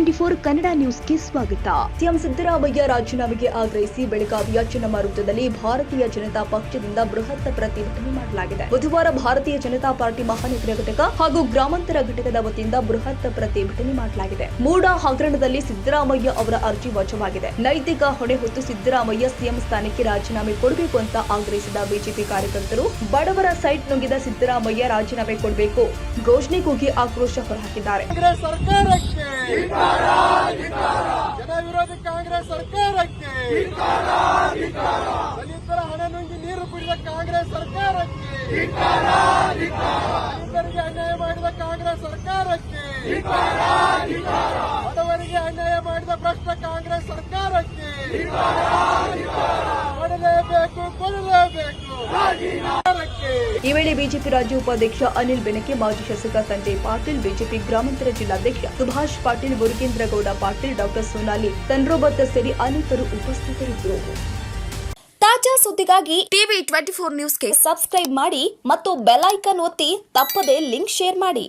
ಟಿವಿ24 ಕನ್ನಡ ನ್ಯೂಸ್ಗೆ ಸ್ವಾಗತ. ಸಿಎಂ ಸಿದ್ದರಾಮಯ್ಯ ರಾಜೀನಾಮೆಗೆ ಆಗ್ರಹಿಸಿ ಬೆಳಗಾವಿಯ ಚನ್ನಮಾರುತದಲ್ಲಿ ಭಾರತೀಯ ಜನತಾ ಪಕ್ಷದಿಂದ ಬೃಹತ್ ಪ್ರತಿಭಟನೆ ಮಾಡಲಾಗಿದೆ. ಬುಧವಾರ ಭಾರತೀಯ ಜನತಾ ಪಾರ್ಟಿ ಮಹಾನಗರ ಘಟಕ ಹಾಗೂ ಗ್ರಾಮಾಂತರ ಘಟಕದ ವತಿಯಿಂದ ಬೃಹತ್ ಪ್ರತಿಭಟನೆ ಮಾಡಲಾಗಿದೆ. ಮೂಡ ಹಗರಣದಲ್ಲಿ ಸಿದ್ದರಾಮಯ್ಯ ಅವರ ಅರ್ಜಿ ವಜಾವಾಗಿದೆ. ನೈತಿಕ ಹೊಣೆ ಹೊತ್ತು ಸಿದ್ದರಾಮಯ್ಯ ಸಿಎಂ ಸ್ಥಾನಕ್ಕೆ ರಾಜೀನಾಮೆ ಕೊಡಬೇಕು ಅಂತ ಆಗ್ರಹಿಸಿದ ಬಿಜೆಪಿ ಕಾರ್ಯಕರ್ತರು ಬಡವರ ಸೈಟ್ ನುಂಗಿದ ಸಿದ್ದರಾಮಯ್ಯ ರಾಜೀನಾಮೆ ಕೊಡಬೇಕು ಘೋಷಣೆ ಕೂಗಿ ಆಕ್ರೋಶ ಹೊರಹಾಕಿದ್ದಾರೆ. ಜನ ವಿರೋಧಿ ಕಾಂಗ್ರೆಸ್ ಸರ್ಕಾರಕ್ಕೆ ದಲಿತರ ಹಣ ನುಂಗಿ ನೀರು ಕುಡಿದ ಕಾಂಗ್ರೆಸ್ ಸರ್ಕಾರಕ್ಕೆ ದಲಿತರಿಗೆ ಅನ್ಯಾಯ ಮಾಡಿದ ಕಾಂಗ್ರೆಸ್ ಸರ್ಕಾರಕ್ಕೆ ಬಡವರಿಗೆ ಅನ್ಯಾಯ ಮಾಡಿದ ಭ್ರಷ್ಟ ಕಾಂಗ್ರೆಸ್ ಸರ್ಕಾರಕ್ಕೆ ಕೊಡಲೇಬೇಕು. ಈ ವೇಳೆ ಬಿಜೆಪಿ ರಾಜ್ಯ ಉಪಾಧ್ಯಕ್ಷ ಅನಿಲ್ ಬೆನಕೆ, ಮಾಜಿ ಶಾಸಕ ಸಂಜಯ್ ಪಾಟೀಲ್, ಬಿಜೆಪಿ ಗ್ರಾಮಾಂತರ ಜಿಲ್ಲಾಧ್ಯಕ್ಷ ಸುಭಾಷ್ ಪಾಟೀಲ್, ಮುರುಗೇಂದ್ರಗೌಡ ಪಾಟೀಲ್, ಡಾಕ್ಟರ್ ಸೋನಾಲಿ ತನ್ರೋಬತ್ ಸೇರಿ ಅನೇಕರು ಉಪಸ್ಥಿತರಿದ್ದರು. ತಾಜಾ ಸುದ್ದಿಗಾಗಿ ಟಿವಿ24 ನ್ಯೂಸ್ಗೆ ಸಬ್ಸ್ಕ್ರೈಬ್ ಮಾಡಿ ಮತ್ತು ಬೆಲ್ ಐಕಾನ್ ಒತ್ತಿ ತಪ್ಪದೇ ಲಿಂಕ್ ಶೇರ್ ಮಾಡಿ.